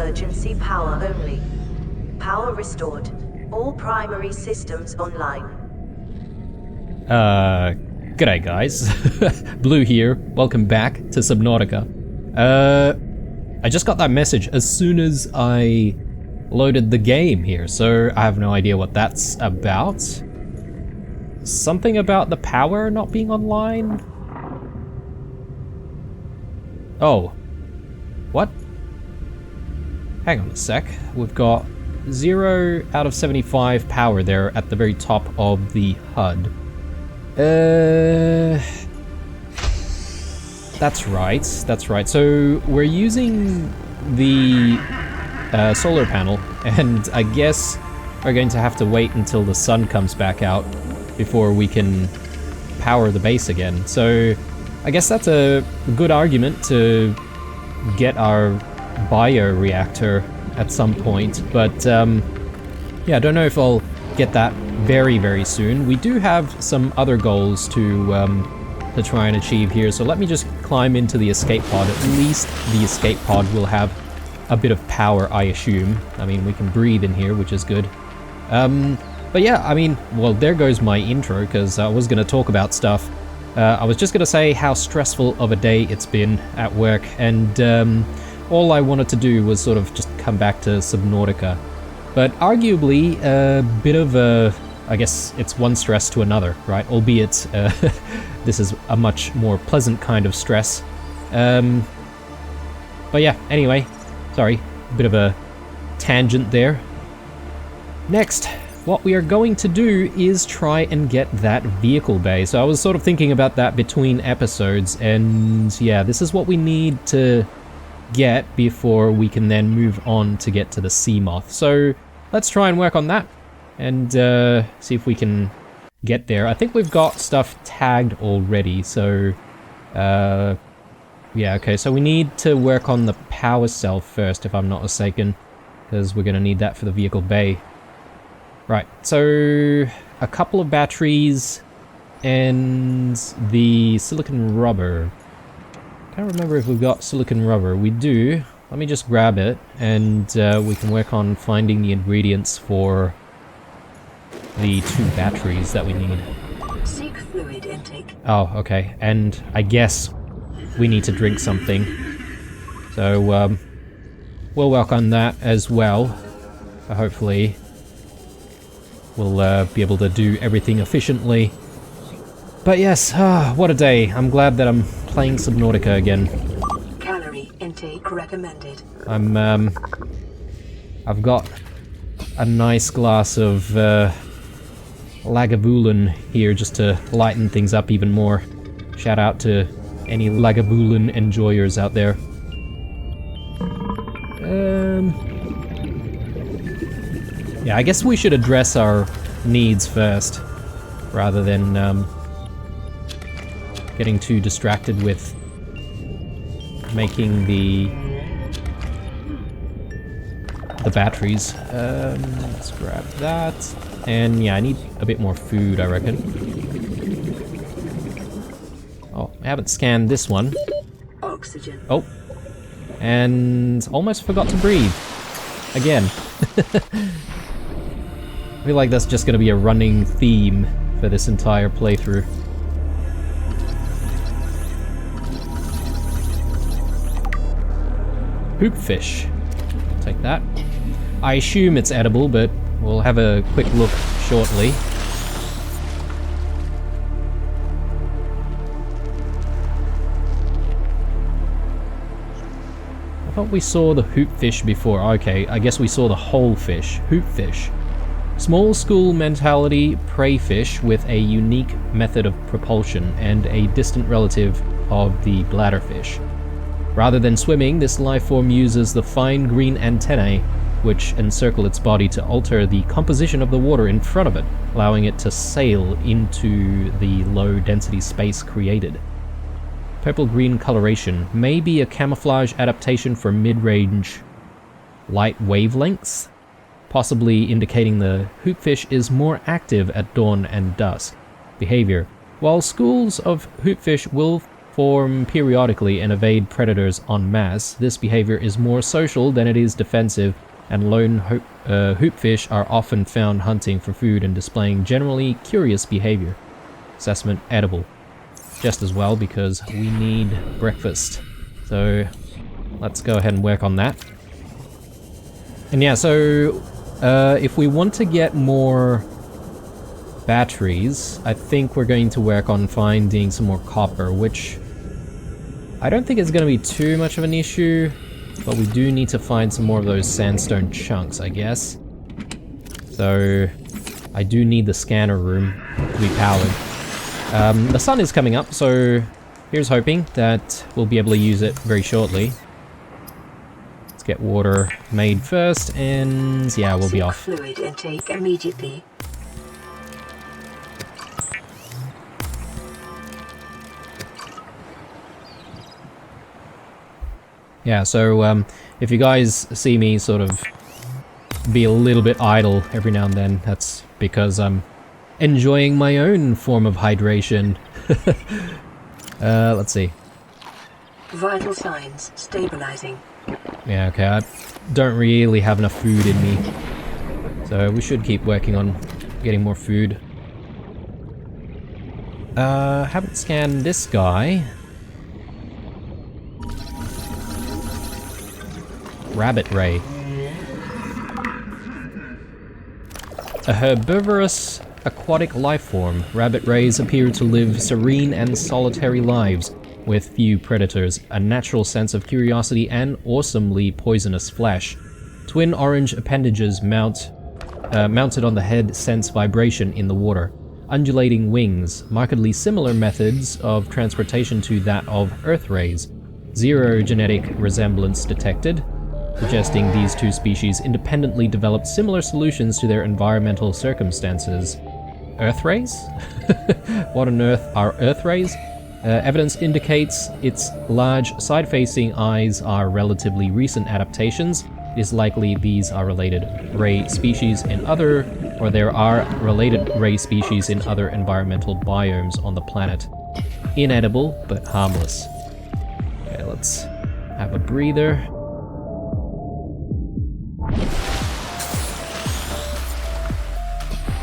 emergency power only. Power restored. All primary systems online. G'day guys. Blue here. Welcome back to Subnautica. I just got that message as soon as I loaded the game here, so I have no idea what that's about. Something about the power not being online? Oh. What? Hang on a sec. We've got 0 out of 75 power there at the very top of the HUD. That's right, that's right. So we're using the solar panel, and I guess we're going to have to wait until the sun comes back out before we can power the base again. So I guess that's a good argument to get our bioreactor at some point, but yeah, I don't know if I'll get that very, very soon. We do have some other goals to try and achieve here, so let me just climb into the escape pod. At least the escape pod will have a bit of power, I assume. I mean, we can breathe in here, which is good. But yeah, I mean, well, there goes my intro, because I was going to talk about stuff. I was just going to say how stressful of a day it's been at work, and all I wanted to do was sort of just come back to Subnautica. But arguably, a bit of a, I guess it's one stress to another, right? Albeit, this is a much more pleasant kind of stress. But yeah, anyway, sorry, bit of a tangent there. Next, what we are going to do is try and get that vehicle bay. So I was sort of thinking about that between episodes, and yeah, this is what we need to get before we can then move on to get to the Seamoth. So let's try and work on that and see if we can get there. I think we've got stuff tagged already, so yeah, okay, so we need to work on the power cell first, if I'm not mistaken, because we're going to need that for the vehicle bay. Right, so a couple of batteries and the silicon rubber. Can't remember if we've got silicon rubber. We do. Let me just grab it, and we can work on finding the ingredients for the 2 batteries that we need. Seek fluid intake. Oh, okay. And I guess we need to drink something. So we'll work on that as well. Hopefully we'll be able to do everything efficiently. But yes, what a day. I'm glad that I'm playing Subnautica again. Calorie intake recommended. I've got a nice glass of Lagavulin here just to lighten things up even more. Shout out to any Lagavulin enjoyers out there. Yeah, I guess we should address our needs first, rather than getting too distracted with making the batteries. Let's grab that. And yeah, I need a bit more food, I reckon. Oh, I haven't scanned this one. Oxygen. Oh. And almost forgot to breathe. Again. I feel like that's just going to be a running theme for this entire playthrough. Hoopfish. Take that. I assume it's edible, but we'll have a quick look shortly. I thought we saw the hoopfish before. Okay, I guess we saw the whole fish. Hoopfish. Small school mentality prey fish with a unique method of propulsion and a distant relative of the bladderfish. Rather than swimming, this life form uses the fine green antennae which encircle its body to alter the composition of the water in front of it, allowing it to sail into the low-density space created. Purple-green coloration may be a camouflage adaptation for mid-range light wavelengths, possibly indicating the hoopfish is more active at dawn and dusk. Behavior. While schools of hoopfish will form periodically and evade predators en masse. This behavior is more social than it is defensive, and lone hoopfish are often found hunting for food and displaying generally curious behavior. Assessment edible. Just as well, because we need breakfast. So let's go ahead and work on that. And yeah, so if we want to get more batteries, I think we're going to work on finding some more copper, which I don't think is going to be too much of an issue, but we do need to find some more of those sandstone chunks, I guess. So I do need the scanner room to be powered. The sun is coming up, so here's hoping that we'll be able to use it very shortly. Let's get water made first, and yeah, we'll be off. Fluid intake immediately. Yeah, so if you guys see me sort of be a little bit idle every now and then, that's because I'm enjoying my own form of hydration. Let's see. Vital signs stabilizing. Yeah, okay, I don't really have enough food in me, so we should keep working on getting more food. Haven't scanned this guy. Rabbit ray. A herbivorous aquatic life form, rabbit rays appear to live serene and solitary lives with few predators, a natural sense of curiosity, and awesomely poisonous flesh. Twin orange appendages mounted on the head sense vibration in the water. Undulating wings, markedly similar methods of transportation to that of Earth rays. Zero genetic resemblance detected, suggesting these two species independently developed similar solutions to their environmental circumstances. Earth rays? What on earth are Earth rays? Evidence indicates its large side-facing eyes are relatively recent adaptations. It is likely these are related ray species in other, or there are related ray species in other environmental biomes on the planet. Inedible, but harmless. Okay, let's have a breather.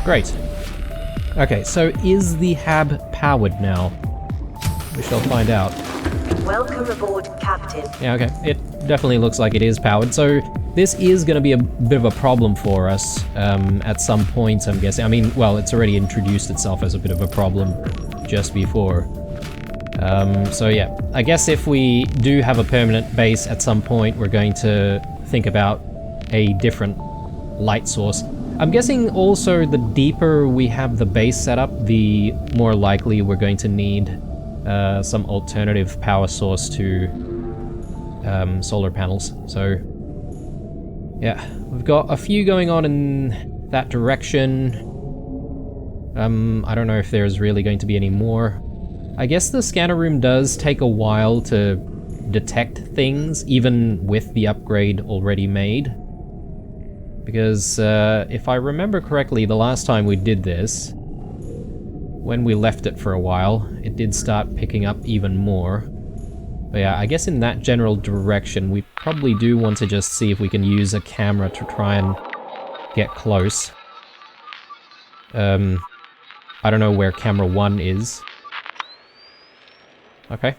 Great. Okay, so is the hab powered now? We shall find out. Welcome aboard, Captain. Yeah, okay. It definitely looks like it is powered. So this is going to be a bit of a problem for us at some point, I'm guessing. I mean, well, it's already introduced itself as a bit of a problem just before. So yeah, I guess if we do have a permanent base at some point, we're going to think about a different light source. I'm guessing also the deeper we have the base set up, the more likely we're going to need some alternative power source to solar panels. So yeah, we've got a few going on in that direction. I don't know if there's really going to be any more. I guess the scanner room does take a while to detect things, even with the upgrade already made. Because if I remember correctly, the last time we did this, when we left it for a while, it did start picking up even more. But yeah, I guess in that general direction, we probably do want to just see if we can use a camera to try and get close. I don't know where camera 1 is. Okay.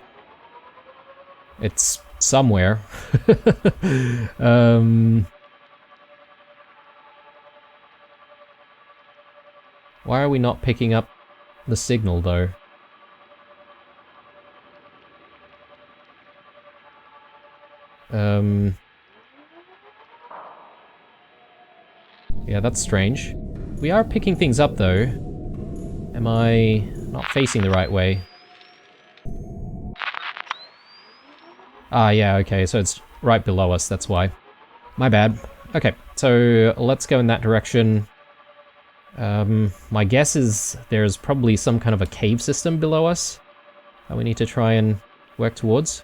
It's somewhere. Why are we not picking up the signal, though? Yeah, that's strange. We are picking things up, though. Am I not facing the right way? Ah, yeah, okay, so it's right below us, that's why. My bad. Okay, so let's go in that direction. My guess is there's probably some kind of a cave system below us that we need to try and work towards.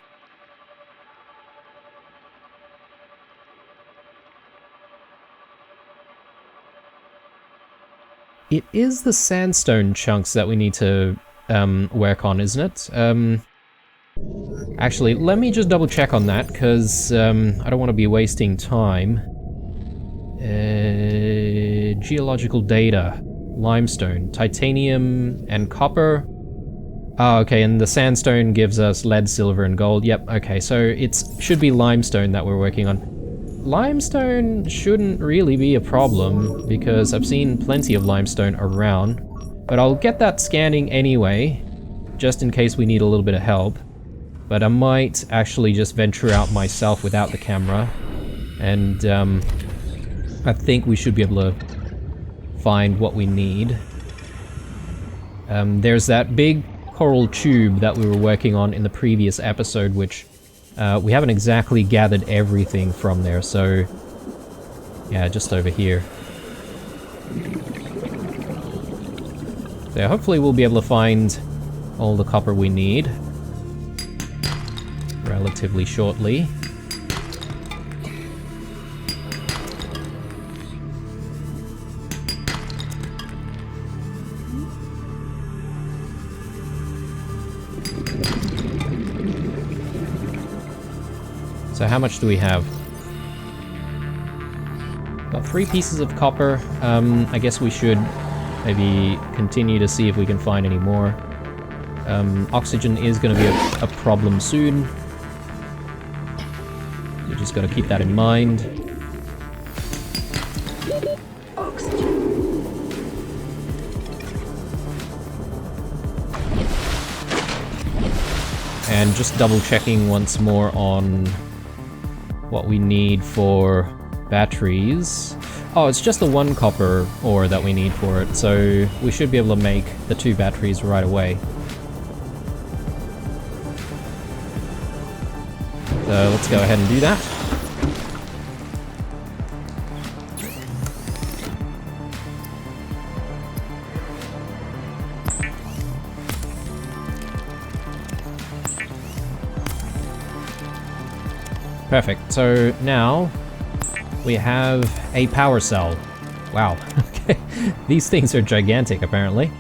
It is the sandstone chunks that we need to work on, isn't it? Actually, let me just double check on that, because I don't want to be wasting time. Geological data. Limestone, titanium, and copper. Oh, okay, and the sandstone gives us lead, silver, and gold. Yep, okay, so it should be limestone that we're working on. Limestone shouldn't really be a problem, because I've seen plenty of limestone around. But I'll get that scanning anyway, just in case we need a little bit of help. But I might actually just venture out myself without the camera. And I think we should be able to find what we need. There's that big coral tube that we were working on in the previous episode, which we haven't exactly gathered everything from there, so yeah, just over here. So hopefully we'll be able to find all the copper we need relatively shortly. So how much do we have? Got 3 pieces of copper. I guess we should maybe continue to see if we can find any more. Oxygen is going to be a problem soon. We just got to keep that in mind. And just double checking once more on what we need for batteries. Oh, it's just the 1 copper ore that we need for it, so we should be able to make the 2 batteries right away. So let's go ahead and do that. Perfect, so now we have a power cell. Wow, okay. These things are gigantic apparently.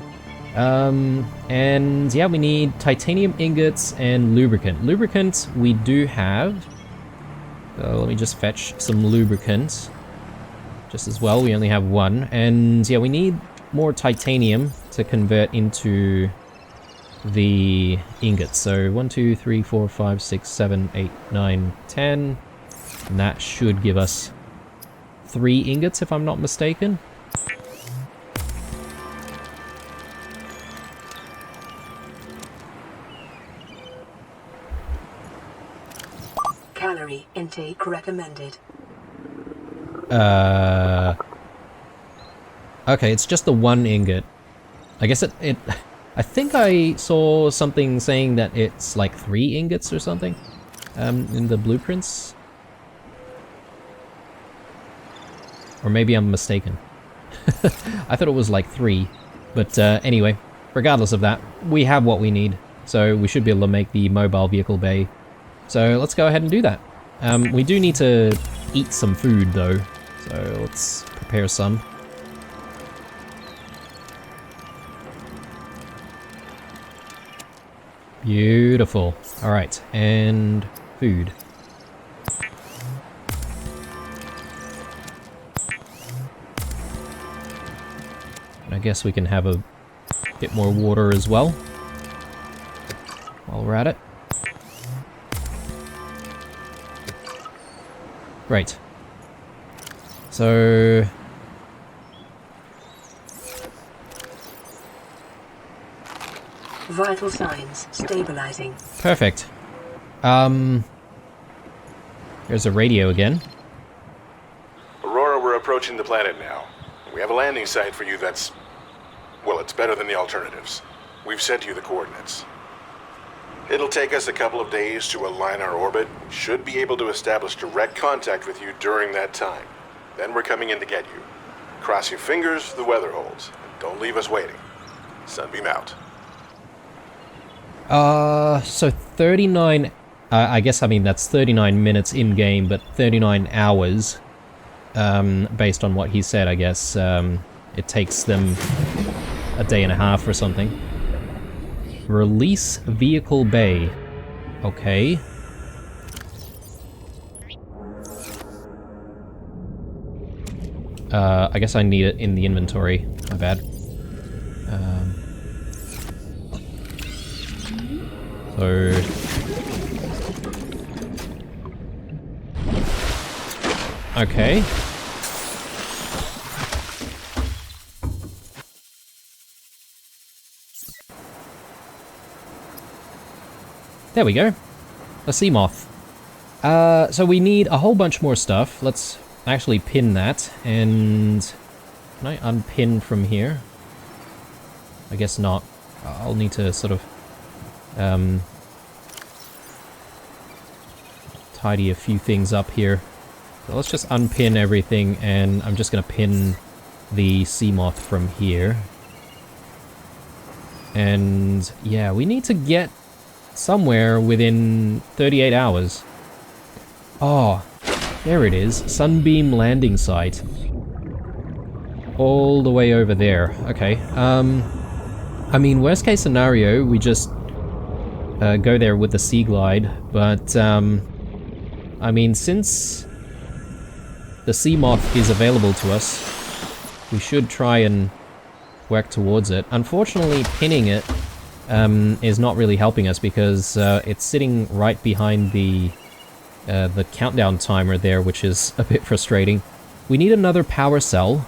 And yeah, we need titanium ingots and lubricant. Lubricant we do have. So let me just fetch some lubricant. Just as well, we only have 1. And yeah, we need more titanium to convert into the ingots. So 1, 2, 3, 4, 5, 6, 7, 8, 9, 10. And that should give us 3 ingots if I'm not mistaken. Calorie intake recommended. Okay, it's just the 1 ingot. I guess it I think I saw something saying that it's like 3 ingots or something in the blueprints. Or maybe I'm mistaken. I thought it was like 3. But anyway, regardless of that, we have what we need. So we should be able to make the mobile vehicle bay. So let's go ahead and do that. We do need to eat some food though. So let's prepare some. Beautiful. Alright, and food. I guess we can have a bit more water as well while we're at it. Great. So vital signs stabilizing. Perfect. There's a radio again. Aurora, we're approaching the planet now. We have a landing site for you that's... well, it's better than the alternatives. We've sent you the coordinates. It'll take us a couple of days to align our orbit. Should be able to establish direct contact with you during that time. Then we're coming in to get you. Cross your fingers, the weather holds. And don't leave us waiting. Sunbeam out. So 39... I guess, I mean, that's 39 minutes in-game, but 39 hours, based on what he said, I guess. It takes them a day and a half or something. Release vehicle bay. Okay. I guess I need it in the inventory. My bad. So... Okay. There we go. A sea moth. So we need a whole bunch more stuff. Let's actually pin that, and... Can I unpin from here? I guess not. I'll need to sort of... tidy a few things up here. So let's just unpin everything, and I'm just gonna pin the sea moth from here. And yeah, we need to get somewhere within 38 hours. Oh, there it is. Sunbeam landing site. All the way over there. Okay. I mean, worst case scenario, we just go there with the Sea Glide, but I mean, since the sea moth is available to us, we should try and work towards it. Unfortunately, pinning it is not really helping us because it's sitting right behind the countdown timer there, which is a bit frustrating. We need another power cell.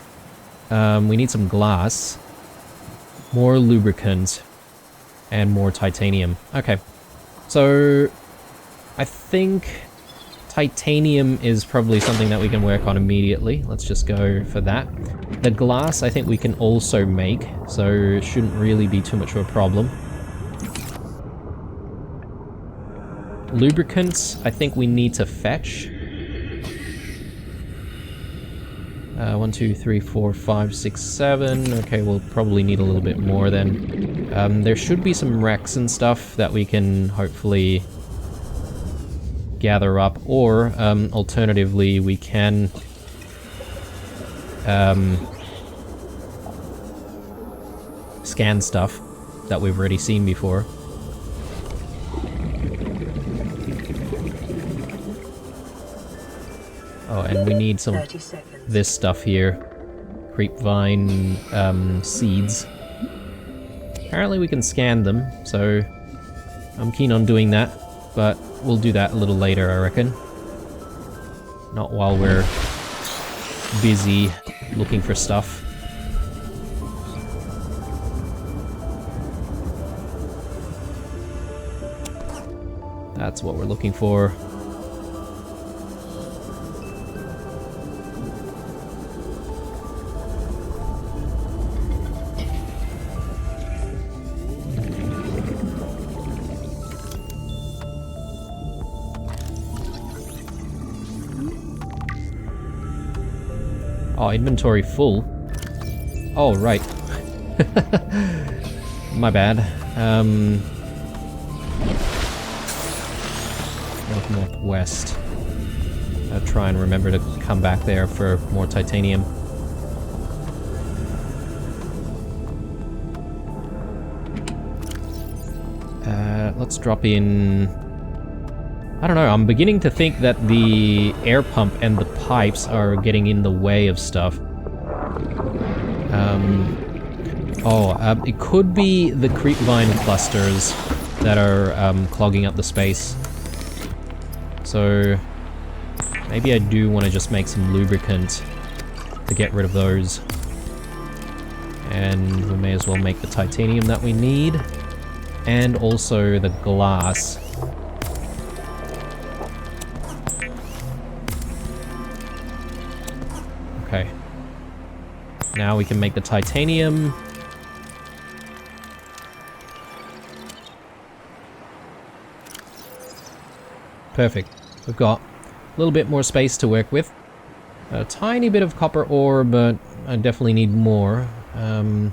We need some glass, more lubricant, and more titanium. Okay, so I think titanium is probably something that we can work on immediately. Let's just go for that. The glass I think we can also make, so it shouldn't really be too much of a problem. Lubricants, I think we need to fetch. 1, 2, 3, 4, 5, 6, 7. Okay, we'll probably need a little bit more then. There should be some wrecks and stuff that we can hopefully gather up, or alternatively we can scan stuff that we've already seen before. Oh, and we need some this stuff here. Creepvine seeds. Apparently we can scan them, so I'm keen on doing that, but we'll do that a little later, I reckon. Not while we're busy looking for stuff. That's what we're looking for. Oh, inventory full. Oh, right. My bad. Northwest. I'll try and remember to come back there for more titanium. Let's drop in... I don't know, I'm beginning to think that the air pump and the pipes are getting in the way of stuff. It could be the creepvine clusters that are clogging up the space. So maybe I do want to just make some lubricant to get rid of those. And we may as well make the titanium that we need. And also the glass. Okay. Now we can make the titanium. Perfect. We've got a little bit more space to work with. A tiny bit of copper ore, but I definitely need more. So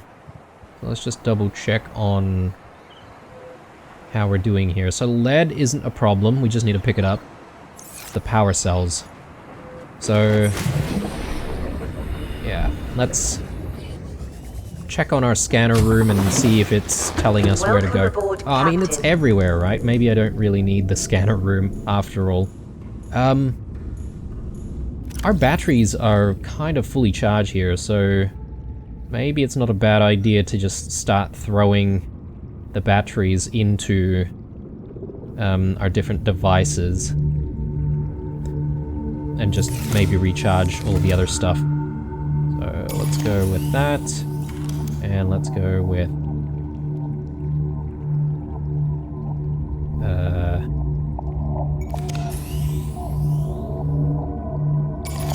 let's just double check on how we're doing here. So lead isn't a problem, we just need to pick it up. The power cells. So yeah, let's check on our scanner room and see if it's telling us where to go. Oh, I mean, it's Captain. everywhere, right? Maybe I don't really need the scanner room after all. Our batteries are kind of fully charged here, so maybe it's not a bad idea to just start throwing the batteries into our different devices and just maybe recharge all of the other stuff. So let's go with that, and let's go with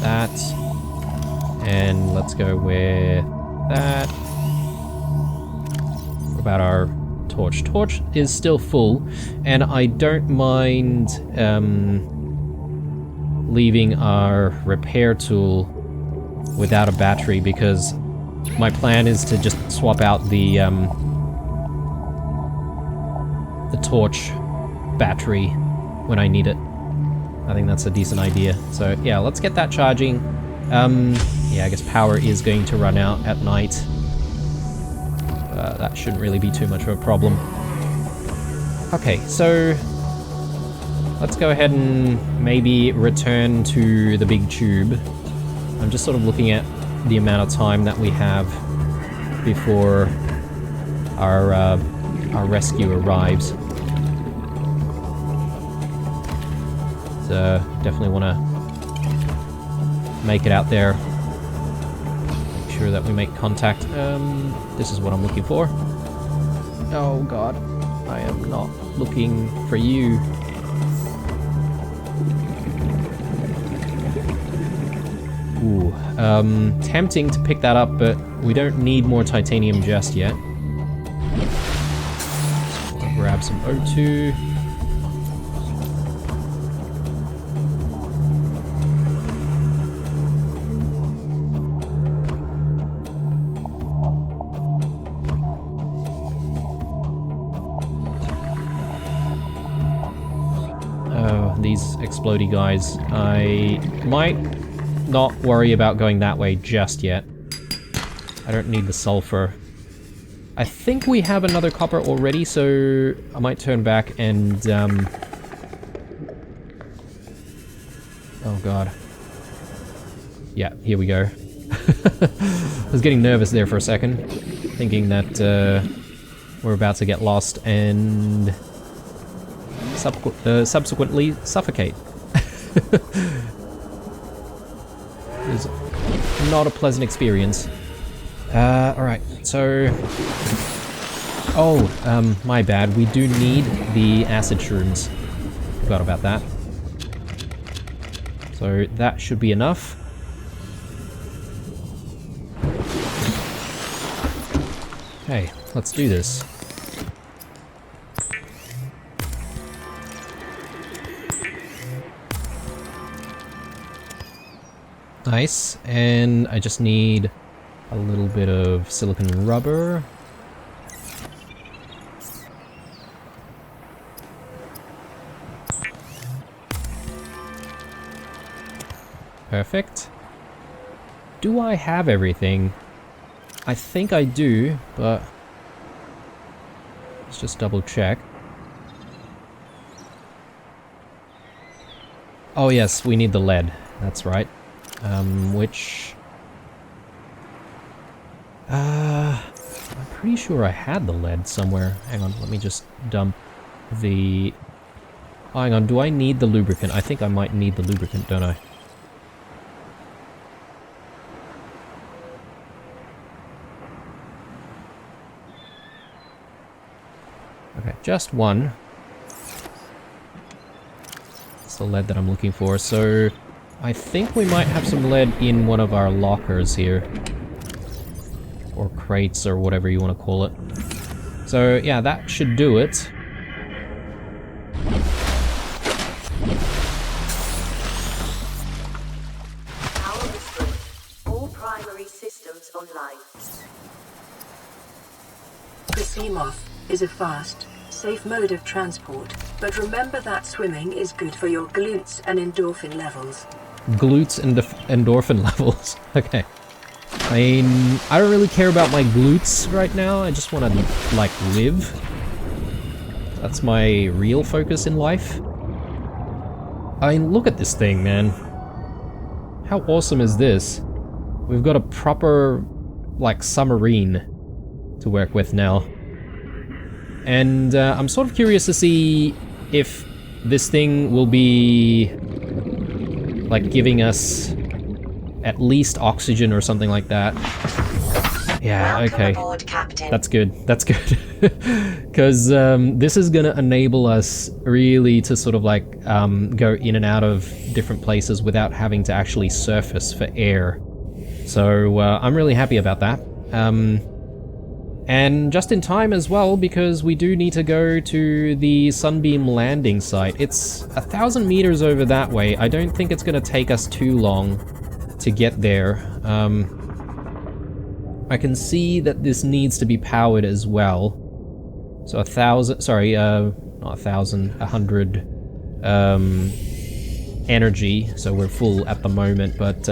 that, and let's go with that. What about our torch? Torch is still full, and I don't mind leaving our repair tool without a battery, because my plan is to just swap out the torch battery when I need it. I think that's a decent idea. So yeah, let's get that charging. Yeah, I guess power is going to run out at night. That shouldn't really be too much of a problem. Okay, so let's go ahead and maybe return to the big tube. I'm just sort of looking at the amount of time that we have before our rescue arrives. So definitely want to make it out there. Make sure that we make contact. This is what I'm looking for. Oh god, I am not looking for you. Ooh, tempting to pick that up, but we don't need more titanium just yet. So we'll grab some O2. These explodey guys. I might not worry about going that way just yet. I don't need the sulfur. I think we have another copper already, so I might turn back and oh god. Yeah, here we go. I was getting nervous there for a second, thinking that we're about to get lost and subsequently suffocate. It's not a pleasant experience. Alright, so... Oh, my bad. We do need the acid shrooms. Forgot about that. So that should be enough. Okay, let's do this. Nice, and I just need a little bit of silicon rubber. Perfect. Do I have everything? I think I do, but let's just double check. Oh yes, we need the lead. That's right. Which... I'm pretty sure I had the lead somewhere. Hang on, let me just dump the... Oh, hang on, do I need the lubricant? I think I might need the lubricant, don't I? Okay, just one. That's the lead that I'm looking for, so... I think we might have some lead in one of our lockers here. Or crates, or whatever you want to call it. So, yeah, that should do it. Power restored. All primary systems online. The Seamoth is a fast, safe mode of transport, but remember that swimming is good for your glutes and endorphin levels. Glutes and endorphin levels. Okay. I mean, I don't really care about my glutes right now. I just want to, like, live. That's my real focus in life. I mean, look at this thing, man. How awesome is this? We've got a proper, like, submarine to work with now. And I'm sort of curious to see if this thing will be, like, giving us at least oxygen or something like that. Yeah, Welcome okay. aboard, Captain. That's good. That's good. Because this is going to enable us really to sort of like go in and out of different places without having to actually surface for air. So I'm really happy about that. And just in time as well, because we do need to go to the Sunbeam landing site. It's 1,000 meters over that way. I don't think it's going to take us too long to get there. I can see that this needs to be powered as well. So 1,000, sorry, not 1,000, 100 energy. So we're full at the moment, but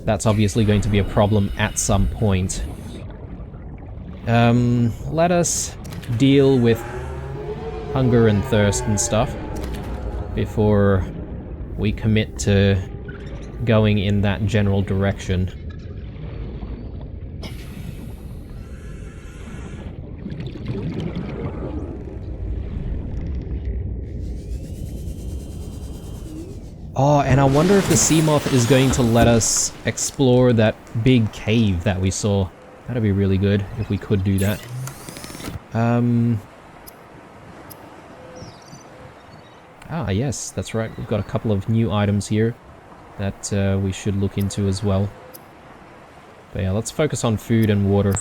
that's obviously going to be a problem at some point. Let us deal with hunger and thirst and stuff before we commit to going in that general direction. Oh, and I wonder if the Seamoth is going to let us explore that big cave that we saw. That'd be really good if we could do that. Ah, yes, that's right. We've got a couple of new items here that we should look into as well. But yeah, let's focus on food and water.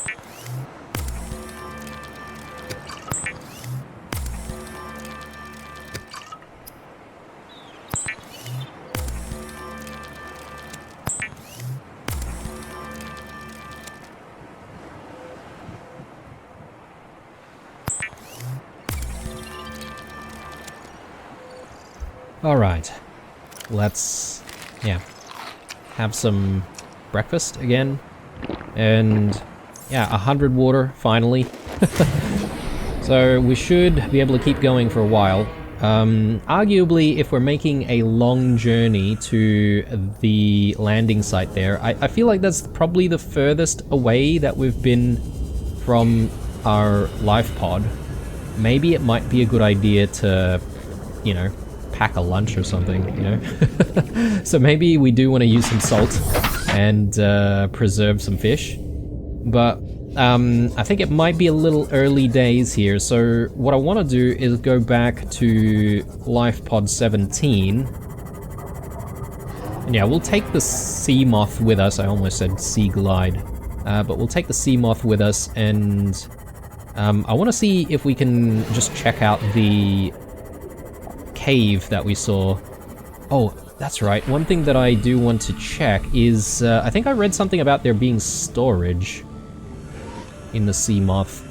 Alright, let's, yeah, have some breakfast again, and yeah, 100 water, finally. So we should be able to keep going for a while. Arguably, if we're making a long journey to the landing site there, I feel like that's probably the furthest away that we've been from our life pod. Maybe it might be a good idea to, you know, pack a lunch or something, you know? So maybe we do want to use some salt and preserve some fish. But I think it might be a little early days here, so what I want to do is go back to Life Pod 17. And yeah, we'll take the Seamoth with us. I almost said Sea Glide. But we'll take the Seamoth with us, and I want to see if we can just check out the cave that we saw. Oh, that's right. One thing that I do want to check is, I think I read something about there being storage in the Seamoth.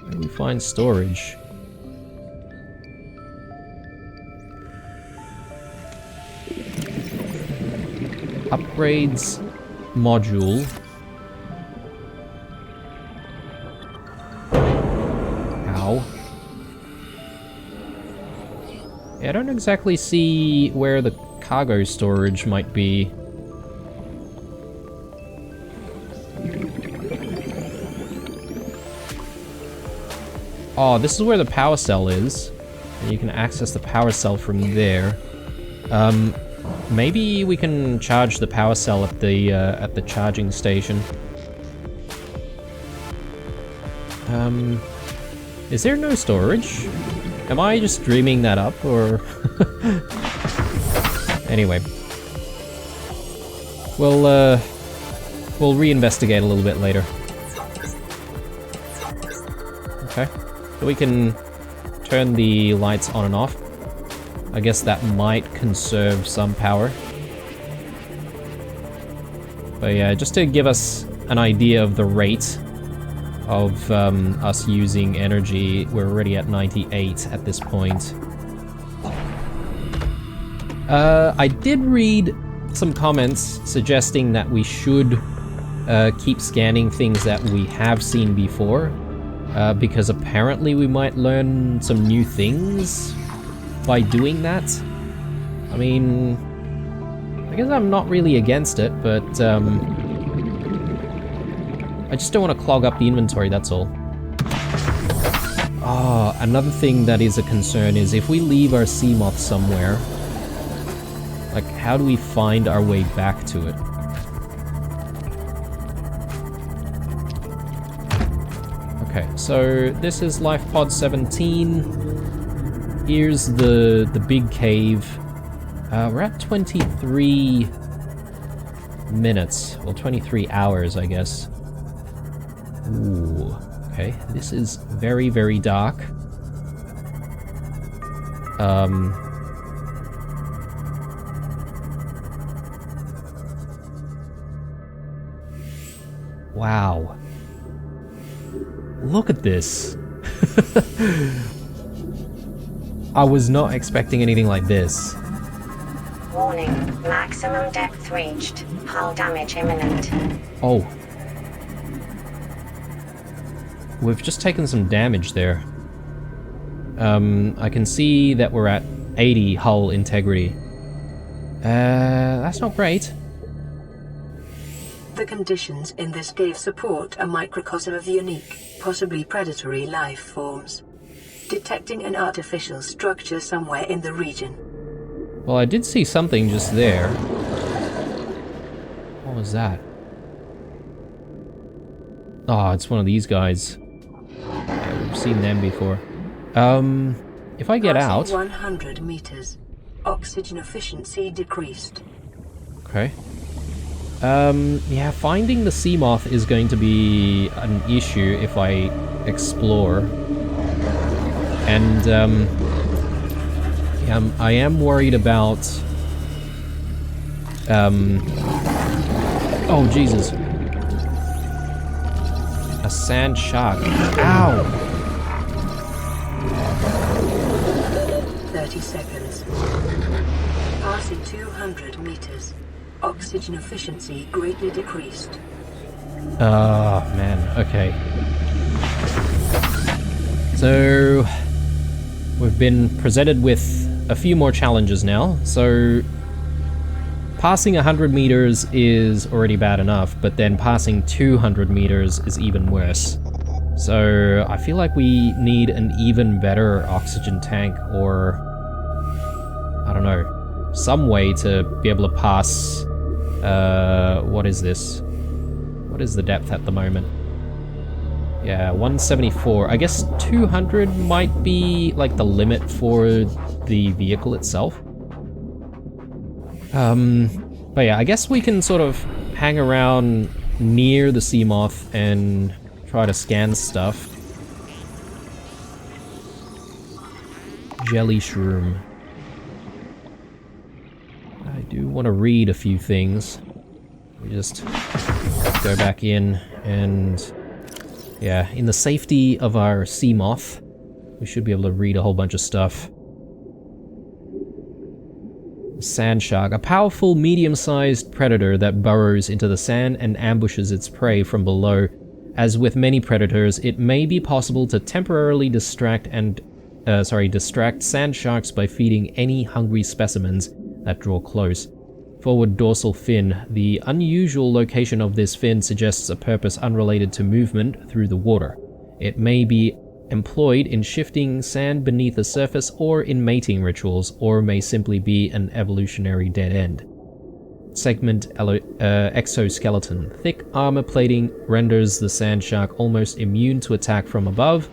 Where do we find storage? Upgrades module. Yeah, I don't exactly see where the cargo storage might be. Oh, this is where the power cell is. And you can access the power cell from there. Maybe we can charge the power cell at the charging station. Is there no storage? Am I just dreaming that up, or... Anyway. We'll reinvestigate a little bit later. Okay. So we can turn the lights on and off. I guess that might conserve some power. But yeah, just to give us an idea of the rate of us using energy, we're already at 98 at this point. I did read some comments suggesting that we should keep scanning things that we have seen before, because apparently we might learn some new things by doing that. I mean, I guess I'm not really against it, but I just don't want to clog up the inventory, that's all. Oh, another thing that is a concern is if we leave our Seamoth somewhere, like, how do we find our way back to it? Okay, so this is Life Pod 17. Here's the big cave. We're at 23 minutes, well, 23 hours, I guess. Ooh, okay, this is very, very dark. Wow. Look at this. I was not expecting anything like this. Warning, maximum depth reached. Hull damage imminent. Oh. We've just taken some damage there. I can see that we're at 80 hull integrity. That's not great. The conditions in this cave support a microcosm of unique, possibly predatory life forms. Detecting an artificial structure somewhere in the region. Well, I did see something just there. What was that? Oh, it's one of these guys. Yeah, we've seen them before. If I get out... 100 meters. Oxygen efficiency decreased. Okay. Yeah, finding the Seamoth is going to be an issue if I explore. And, yeah, I am worried about... Oh, Jesus. A sand shark. Ow! 30 seconds. Passing 200 meters. Oxygen efficiency greatly decreased. Oh, man. Okay. So, we've been presented with a few more challenges now. So, passing 100 meters is already bad enough, but then passing 200 meters is even worse. So, I feel like we need an even better oxygen tank, or... I don't know. Some way to be able to pass... what is this? What is the depth at the moment? Yeah, 174. I guess 200 might be like the limit for the vehicle itself. But yeah, I guess we can sort of hang around near the Seamoth and try to scan stuff. Jelly shroom. I do want to read a few things. We just go back in and... yeah, in the safety of our Seamoth, we should be able to read a whole bunch of stuff. Sand shark, a powerful medium-sized predator that burrows into the sand and ambushes its prey from below. As with many predators, it may be possible to temporarily distract sand sharks by feeding any hungry specimens that draw close. Forward dorsal fin. The unusual location of this fin suggests a purpose unrelated to movement through the water. It may be employed in shifting sand beneath the surface or in mating rituals, or may simply be an evolutionary dead end. Segment exoskeleton. Thick armor plating renders the sand shark almost immune to attack from above.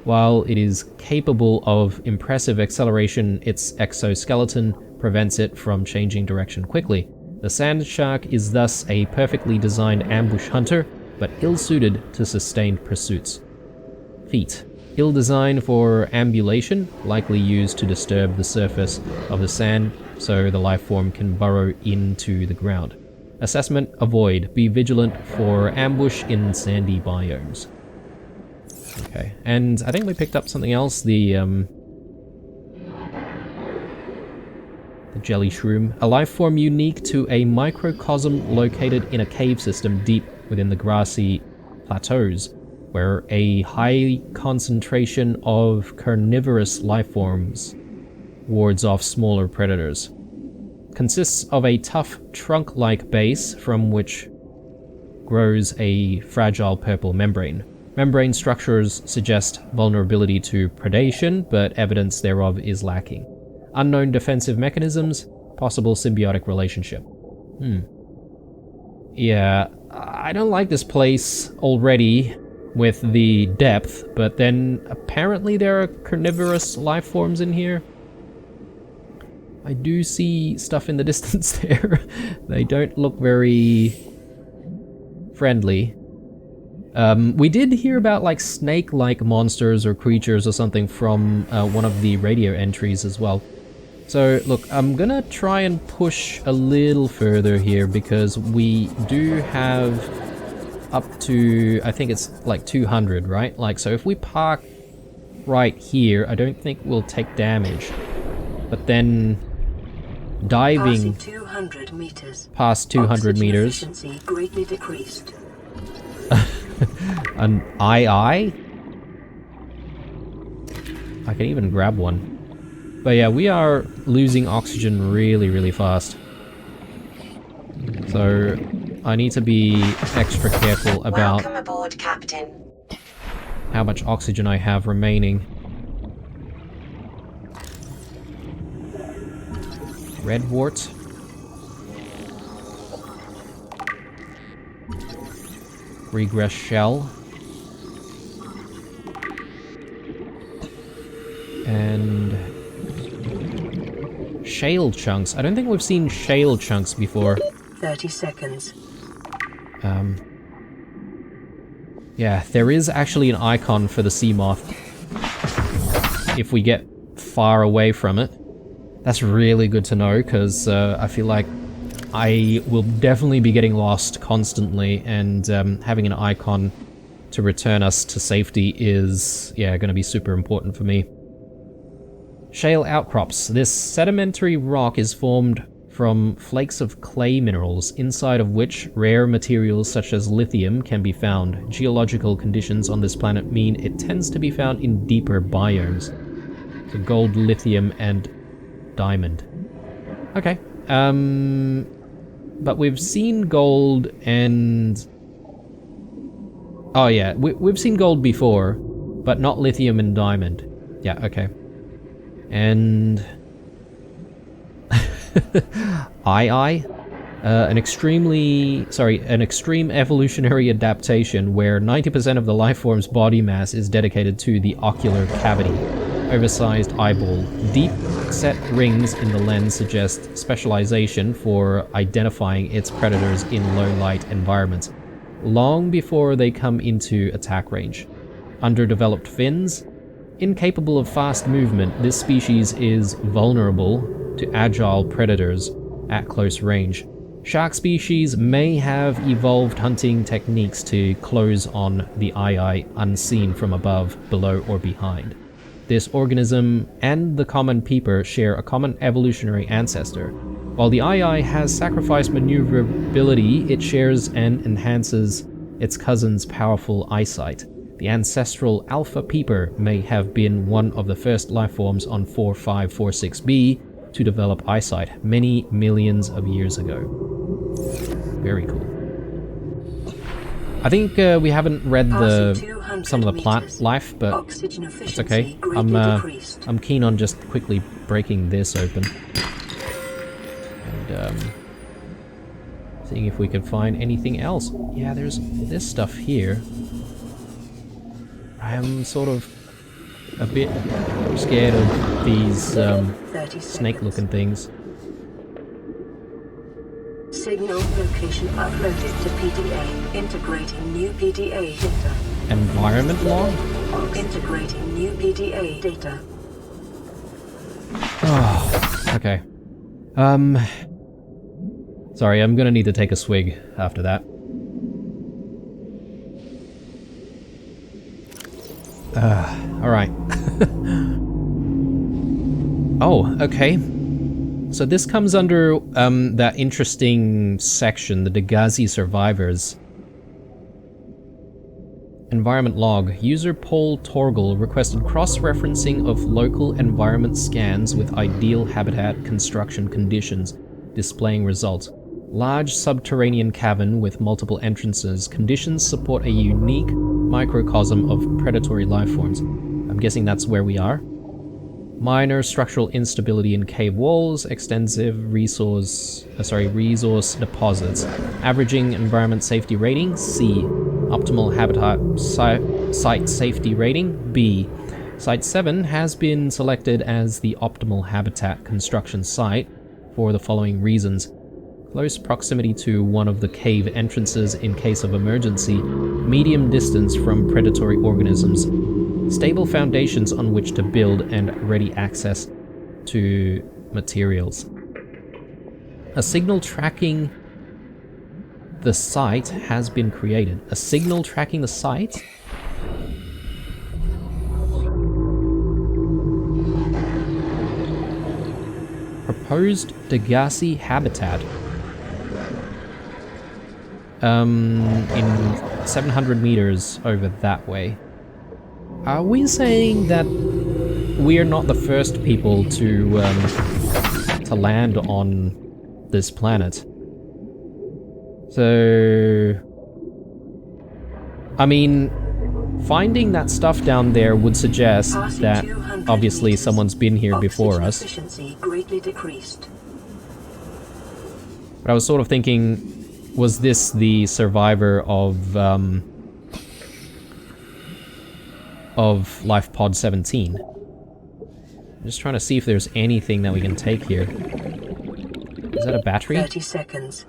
While it is capable of impressive acceleration, its exoskeleton prevents it from changing direction quickly. The sand shark is thus a perfectly designed ambush hunter, but ill-suited to sustained pursuits. Feet. Ill-designed for ambulation, likely used to disturb the surface of the sand so the life form can burrow into the ground. Assessment: avoid. Be vigilant for ambush in sandy biomes. Okay, and I think we picked up something else, the jelly shroom. A life form unique to a microcosm located in a cave system deep within the grassy plateaus, where a high concentration of carnivorous life forms wards off smaller predators. Consists of a tough trunk-like base from which grows a fragile purple membrane. Membrane structures suggest vulnerability to predation, but evidence thereof is lacking. Unknown defensive mechanisms, possible symbiotic relationship. Yeah, I don't like this place already with the depth, but then apparently there are carnivorous life forms in here. I do see stuff in the distance there. They don't look very friendly. We did hear about like snake-like monsters or creatures or something from one of the radio entries as well. So look, I'm gonna try and push a little further here because we do have up to, I think it's like 200, right? Like, so if we park right here, I don't think we'll take damage. But then diving 200 meters. past 200 meters. Efficiency greatly decreased. An I can even grab one. But yeah, we are losing oxygen really, really fast. So I need to be extra careful about Welcome aboard, Captain. how much oxygen I have remaining. Redwort. Regress shell. And shale chunks. I don't think we've seen shale chunks before. 30 seconds. Yeah, there is actually an icon for the sea moth. If we get far away from it. That's really good to know, because I feel like I will definitely be getting lost constantly, and having an icon to return us to safety is, yeah, going to be super important for me. Shale outcrops. This sedimentary rock is formed from flakes of clay minerals, inside of which rare materials such as lithium can be found. Geological conditions on this planet mean it tends to be found in deeper biomes. So gold, lithium, and diamond. Okay. But we've seen gold and... Oh yeah, we've seen gold before, but not lithium and diamond. Yeah, okay. And... an extreme evolutionary adaptation where 90% of the life form's body mass is dedicated to the ocular cavity. Oversized eyeball. Deep set rings in the lens suggest specialization for identifying its predators in low light environments, long before they come into attack range. Underdeveloped fins. Incapable of fast movement, this species is vulnerable to agile predators at close range. Shark species may have evolved hunting techniques to close on the eye unseen from above, below, or behind. This organism and the common peeper share a common evolutionary ancestor. While the eye has sacrificed maneuverability, it shares and enhances its cousin's powerful eyesight. The ancestral alpha peeper may have been one of the first life forms on 4546b to develop eyesight many millions of years ago. Very cool. I think we haven't read some of the plant life, but it's okay. I'm keen on just quickly breaking this open and seeing if we can find anything else. Yeah, there's this stuff here. I am sort of a bit scared of these snake-looking things. Signal location uploaded to PDA. Integrating new PDA data. Environment log? Integrating new PDA data. Oh, okay. Sorry, I'm gonna need to take a swig after that. Alright. Oh, okay. So this comes under that interesting section, the Dagazi survivors. Environment log. User Paul Torgal requested cross-referencing of local environment scans with ideal habitat construction conditions, displaying results. Large subterranean cavern with multiple entrances. Conditions support a unique microcosm of predatory lifeforms. I'm guessing that's where we are. Minor structural instability in cave walls. Extensive resource deposits. Averaging environment safety rating C. Optimal habitat site safety rating B. Site 7 has been selected as the optimal habitat construction site for the following reasons. Close proximity to one of the cave entrances in case of emergency, medium distance from predatory organisms, stable foundations on which to build, and ready access to materials. A signal tracking the site has been created. A signal tracking the site? Proposed Degassi habitat. In 700 meters over that way. Are we saying that we're not the first people to land on this planet? So, I mean, finding that stuff down there would suggest that obviously someone's been here before us. Greatly decreased. But I was sort of thinking, was this the survivor of Life Pod 17? I'm just trying to see if there's anything that we can take here. Is that a battery? 30 seconds.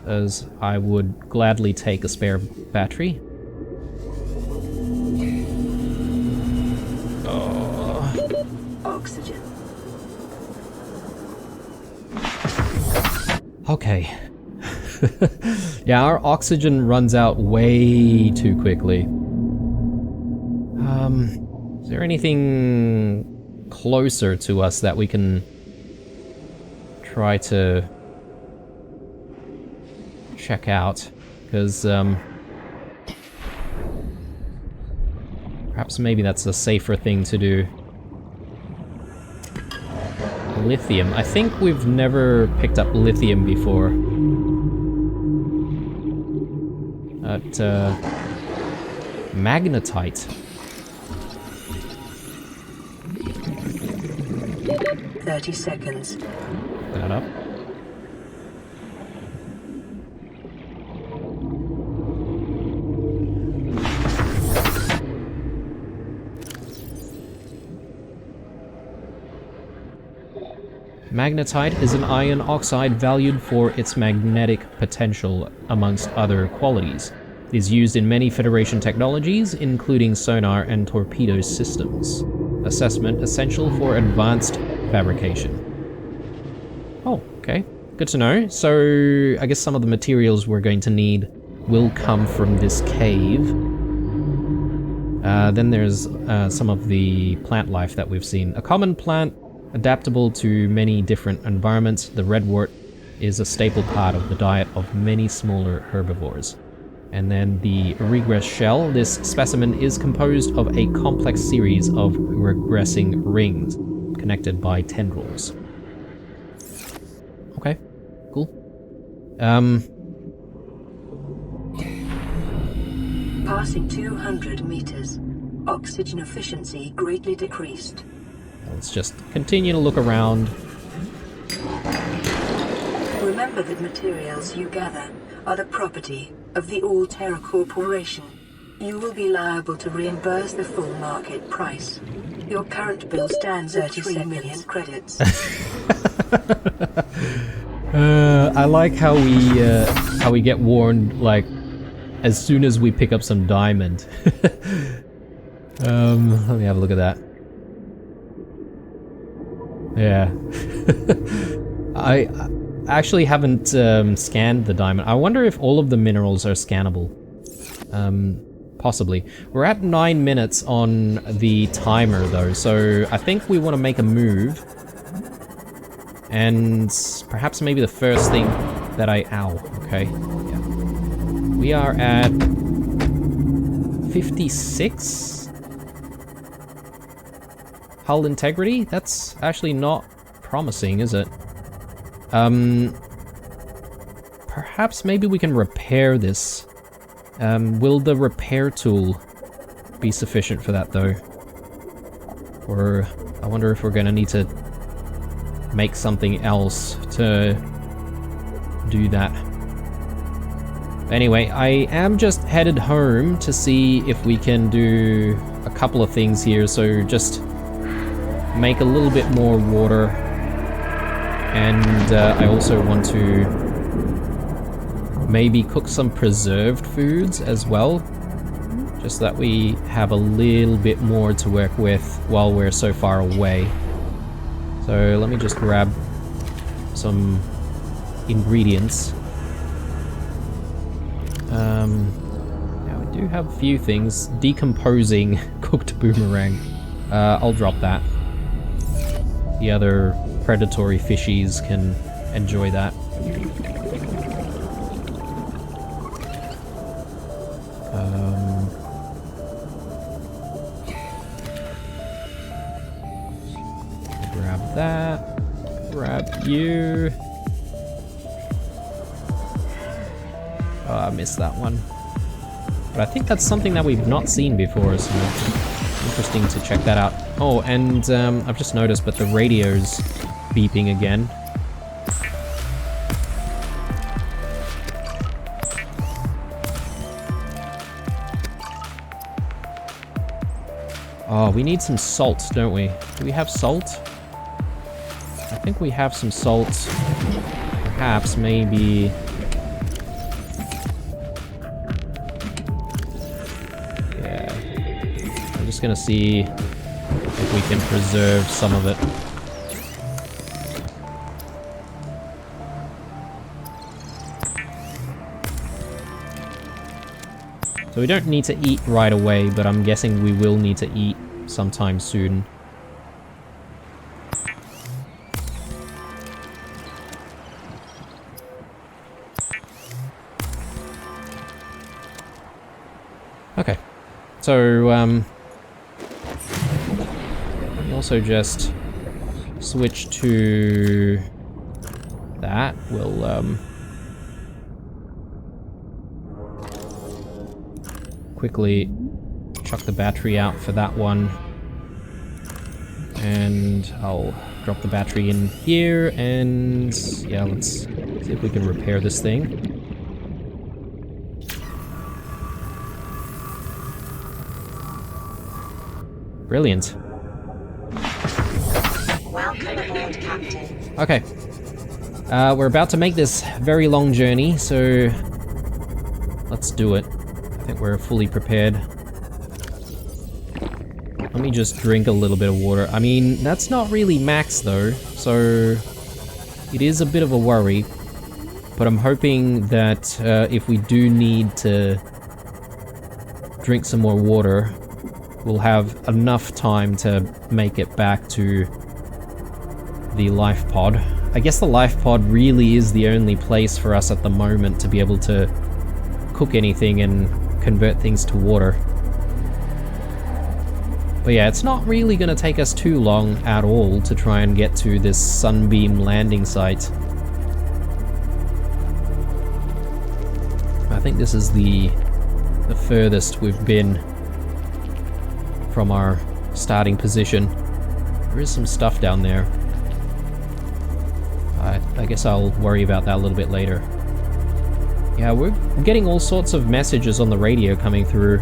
As I would gladly take a spare battery. Oh. Oxygen. Okay. Yeah, our oxygen runs out way too quickly. Is there anything closer to us that we can try to check out? Because, perhaps maybe that's a safer thing to do. Lithium. I think we've never picked up lithium before. Magnetite. 30 seconds. That up. Magnetite is an iron oxide valued for its magnetic potential, amongst other qualities. It is used in many Federation technologies, including sonar and torpedo systems. Assessment essential for advanced fabrication. Oh, okay. Good to know. So, I guess some of the materials we're going to need will come from this cave. Then there's some of the plant life that we've seen. A common plant, adaptable to many different environments, the redwort is a staple part of the diet of many smaller herbivores. And then the regress shell, this specimen is composed of a complex series of regressing rings connected by tendrils. Okay, cool. Passing 200 meters. Oxygen efficiency greatly decreased. Let's just continue to look around. Remember that materials you gather are the property of the All-Terra Corporation. You will be liable to reimburse the full market price. Your current bill stands at 3 million credits. I like how we get warned, like, as soon as we pick up some diamond. Let me have a look at that. Yeah. I actually haven't scanned the diamond. I wonder if all of the minerals are scannable. Possibly. We're at 9 minutes on the timer though, so I think we want to make a move. And perhaps maybe the first thing that ow, okay. Yeah. We are at 56? Hull integrity? That's actually not promising, is it? Perhaps maybe we can repair this. Will the repair tool be sufficient for that, though? Or I wonder if we're gonna need to make something else to do that. Anyway, I am just headed home to see if we can do a couple of things here. So just make a little bit more water. And I also want to maybe cook some preserved foods as well. Just so that we have a little bit more to work with while we're so far away. So let me just grab some ingredients. Now we do have a few things. Decomposing cooked boomerang. I'll drop that. The other predatory fishies can enjoy that. Grab that. Grab you. Oh, I missed that one. But I think that's something that we've not seen before, so interesting to check that out. Oh, and I've just noticed, but the radio's beeping again. Oh, we need some salt, don't we? Do we have salt? I think we have some salt. Perhaps, maybe... Yeah. I'm just gonna see if we can preserve some of it. So we don't need to eat right away, but I'm guessing we will need to eat sometime soon. Okay, so let me also just switch to that. We'll quickly chuck the battery out for that one, and I'll drop the battery in here, and yeah, let's see if we can repair this thing. Brilliant. Welcome aboard, Captain. Okay. We're about to make this very long journey, so let's do it. I think we're fully prepared. Let me just drink a little bit of water. I mean, that's not really max though, so it is a bit of a worry. But I'm hoping that if we do need to drink some more water, we'll have enough time to make it back to the life pod. I guess the life pod really is the only place for us at the moment to be able to cook anything and convert things to water. But yeah, it's not really going to take us too long at all to try and get to this Sunbeam landing site. I think this is the furthest we've been from our starting position. There is some stuff down there. I guess I'll worry about that a little bit later. Yeah, we're getting all sorts of messages on the radio coming through.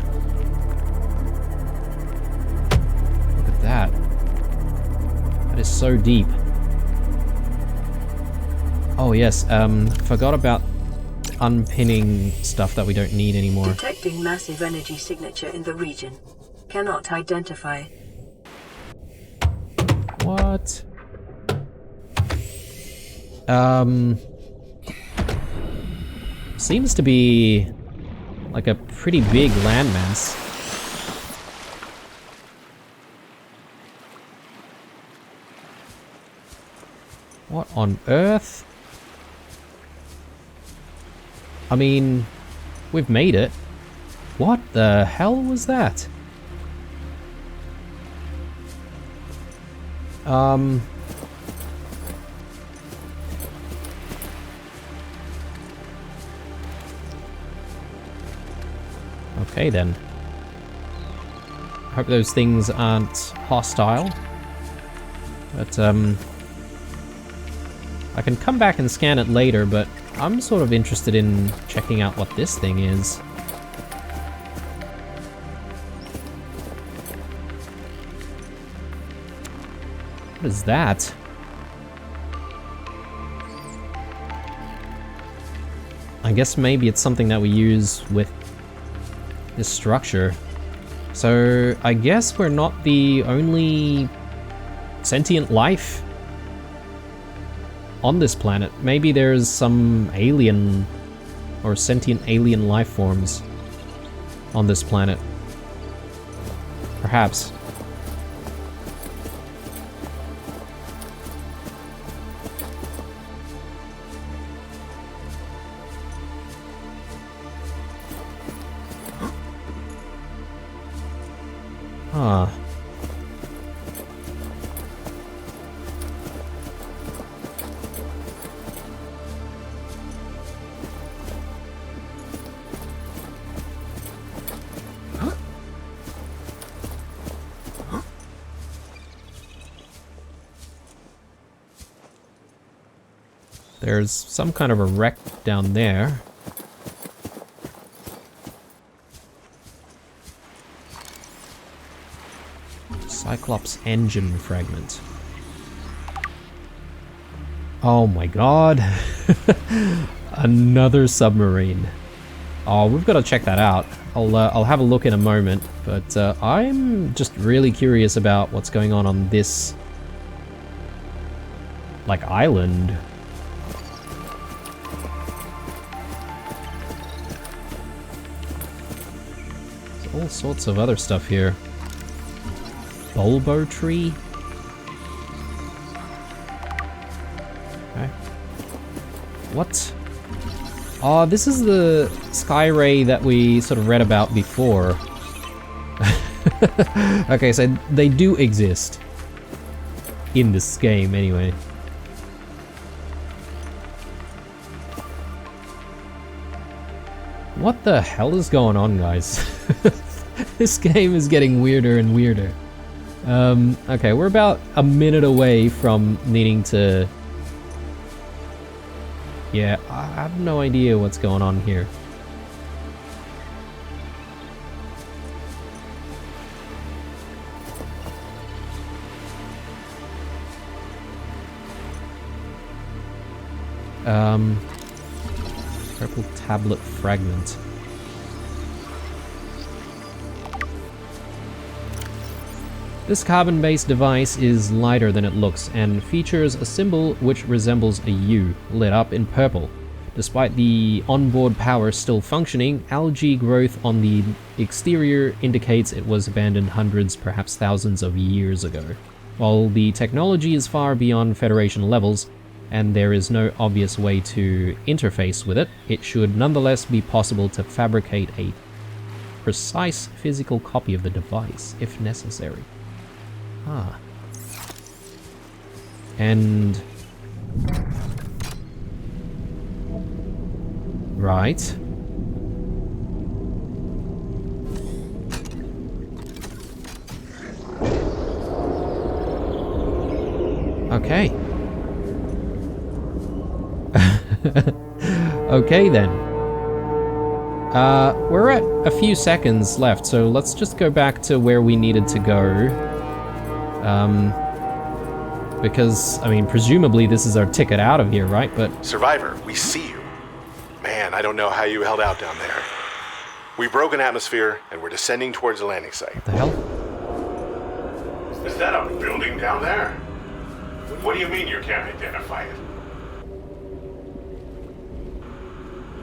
Look at that. That is so deep. Oh yes, forgot about unpinning stuff that we don't need anymore. Detecting massive energy signature in the region. Cannot identify. What? Seems to be like a pretty big landmass. What on earth? I mean, we've made it. What the hell was that? Okay then. Hope those things aren't hostile. But, I can come back and scan it later, but I'm sort of interested in checking out what this thing is. What is that? I guess maybe it's something that we use with this structure. So I guess we're not the only sentient life on this planet. Maybe there's some alien or sentient alien life forms on this planet. Perhaps. Huh. There's some kind of a wreck down there. Cyclops engine fragment. Oh my god. Another submarine. Oh, we've got to check that out. I'll have a look in a moment, but I'm just really curious about what's going on this, like, island. There's all sorts of other stuff here. Bulbo tree? Okay. What? Oh, this is the sky ray that we sort of read about before. Okay, so they do exist. In this game, anyway. What the hell is going on, guys? This game is getting weirder and weirder. Okay, we're about a minute away from needing to... Yeah, I have no idea what's going on here. Purple tablet fragment. This carbon-based device is lighter than it looks and features a symbol which resembles a U, lit up in purple. Despite the onboard power still functioning, algae growth on the exterior indicates it was abandoned hundreds, perhaps thousands of years ago. While the technology is far beyond Federation levels, and there is no obvious way to interface with it, it should nonetheless be possible to fabricate a precise physical copy of the device, if necessary. Ah. And... Right. Okay. Okay then. We're at a few seconds left, so let's just go back to where we needed to go. Because, I mean, presumably this is our ticket out of here, right? But... Survivor, we see you. Man, I don't know how you held out down there. We broke an atmosphere, and we're descending towards the landing site. What the hell? Is that a building down there? What do you mean you can't identify it?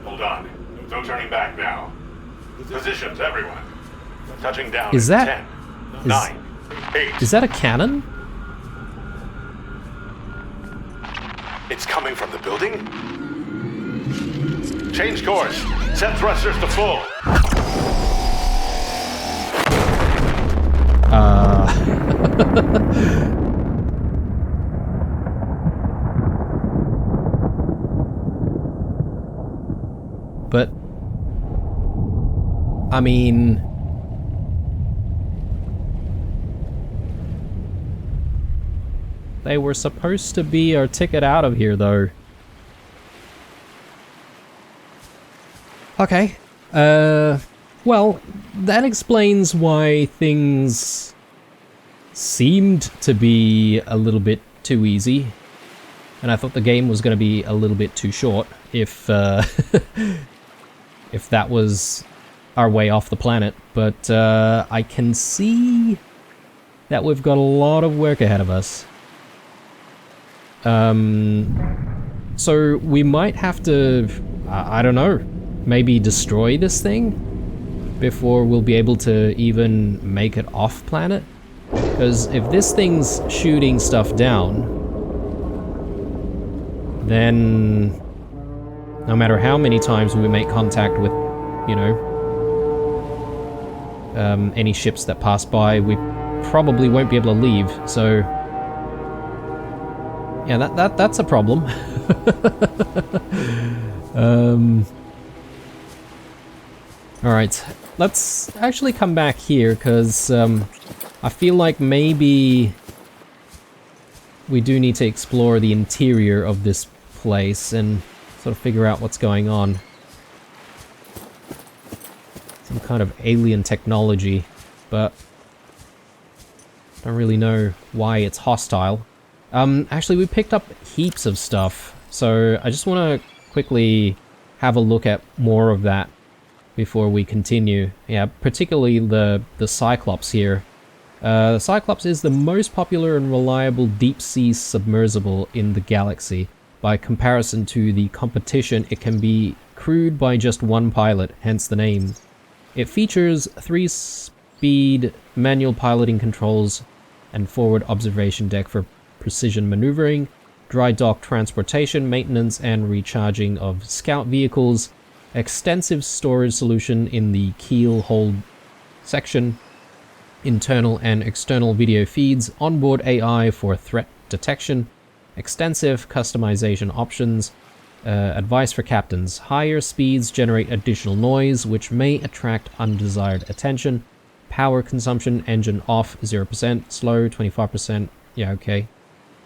Hold on. No turning back now. Positions, everyone. Touching down. Is that... 10, 9, 8. Is that a cannon? It's coming from the building? Change course. Set thrusters to full. But I mean, they were supposed to be our ticket out of here, though. Okay. Well, that explains why things seemed to be a little bit too easy. And I thought the game was going to be a little bit too short if, if that was our way off the planet. But I can see that we've got a lot of work ahead of us. So we might have to, I don't know, maybe destroy this thing before we'll be able to even make it off planet. Because if this thing's shooting stuff down, then no matter how many times we make contact with, you know, any ships that pass by, we probably won't be able to leave. So yeah, that's a problem. Alright, let's actually come back here, because I feel like maybe we do need to explore the interior of this place and sort of figure out what's going on. Some kind of alien technology, but I don't really know why it's hostile. Actually, we picked up heaps of stuff, so I just want to quickly have a look at more of that before we continue. Yeah, particularly the Cyclops here. The Cyclops is the most popular and reliable deep-sea submersible in the galaxy. By comparison to the competition, it can be crewed by just one pilot, hence the name. It features 3-speed manual piloting controls and forward observation deck for precision maneuvering, dry dock transportation, maintenance and recharging of scout vehicles, extensive storage solution in the keel hold section, internal and external video feeds, onboard AI for threat detection, extensive customization options, advice for captains. Higher speeds generate additional noise, which may attract undesired attention. Power consumption, engine off, 0%, slow, 25%. Yeah, okay.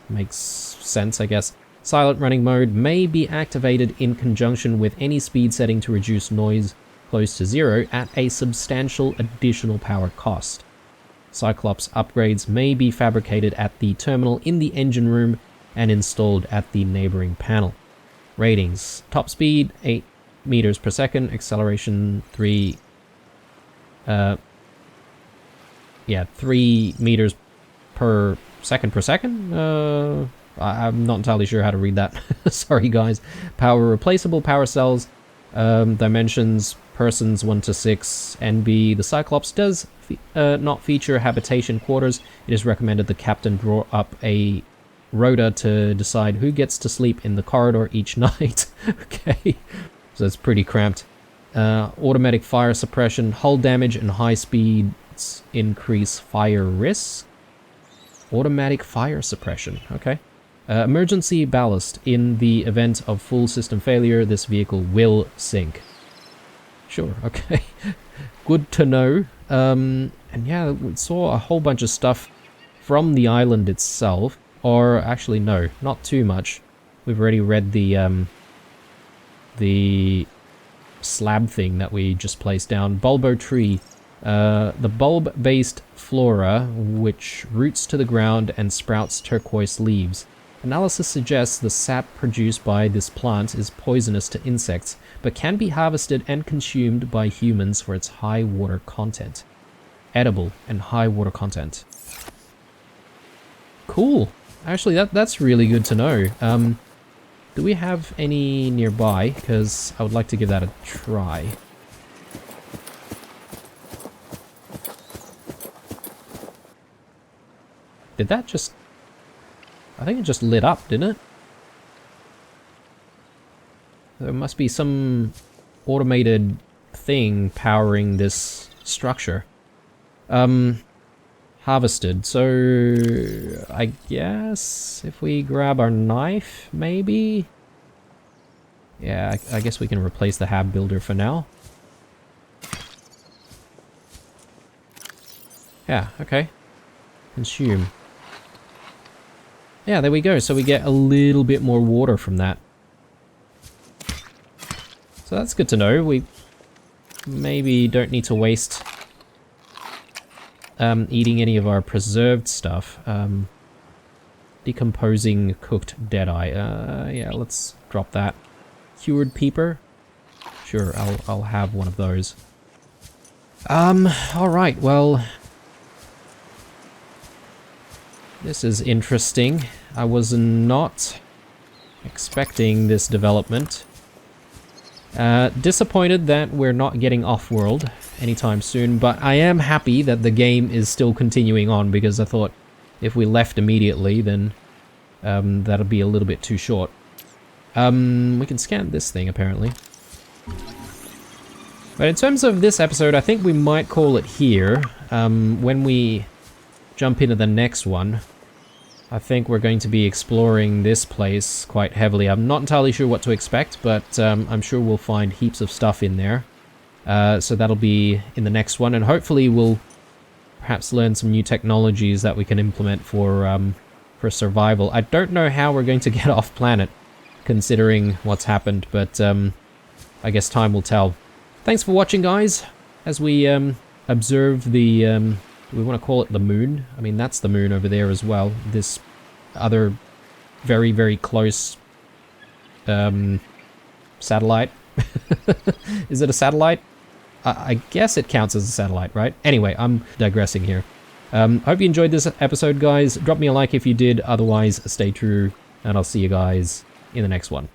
Makes sense, I guess. Silent running mode may be activated in conjunction with any speed setting to reduce noise close to 0 at a substantial additional power cost. Cyclops upgrades may be fabricated at the terminal in the engine room and installed at the neighboring panel. Ratings: top speed 8 meters per second, acceleration 3 meters per second. I'm not entirely sure how to read that. Sorry guys. Power replaceable power cells, dimensions persons 1 to 6 NB. The Cyclops does not feature habitation quarters. It is recommended the captain draw up a rota to decide who gets to sleep in the corridor each night. Okay, so it's pretty cramped. Automatic fire suppression, hull damage and high speeds increase fire risk. Automatic fire suppression, okay. Emergency ballast. In the event of full system failure, this vehicle will sink. Sure, okay. Good to know. And yeah, we saw a whole bunch of stuff from the island itself. Or actually, no, not too much. We've already read the slab thing that we just placed down. Bulbo tree. The bulb-based flora, which roots to the ground and sprouts turquoise leaves. Analysis suggests the sap produced by this plant is poisonous to insects, but can be harvested and consumed by humans for its high water content. Edible and high water content. Cool. Actually, that's really good to know. Do we have any nearby? Because I would like to give that a try. Did that just... I think it just lit up, didn't it? There must be some automated thing powering this structure. harvested. So I guess if we grab our knife, maybe? Yeah, I guess we can replace the hab builder for now. Yeah, okay. Consume. Yeah, there we go. So we get a little bit more water from that. So that's good to know. We maybe don't need to waste eating any of our preserved stuff. Decomposing cooked deadeye. Yeah, let's drop that. Cured peeper. Sure, I'll have one of those. Alright, well, this is interesting. I was not expecting this development. Disappointed that we're not getting off-world anytime soon, but I am happy that the game is still continuing on, because I thought if we left immediately, then that'll be a little bit too short. We can scan this thing, apparently. But in terms of this episode, I think we might call it here. When we jump into the next one, I think we're going to be exploring this place quite heavily. I'm not entirely sure what to expect, but I'm sure we'll find heaps of stuff in there. So that'll be in the next one, and hopefully we'll perhaps learn some new technologies that we can implement for survival. I don't know how we're going to get off planet, considering what's happened, but I guess time will tell. Thanks for watching, guys, as we observe the... do we want to call it the moon? I mean, that's the moon over there as well. This other very, very close satellite. Is it a satellite? I guess it counts as a satellite, right? Anyway, I'm digressing here. Hope you enjoyed this episode, guys. Drop me a like if you did. Otherwise, stay true, and I'll see you guys in the next one.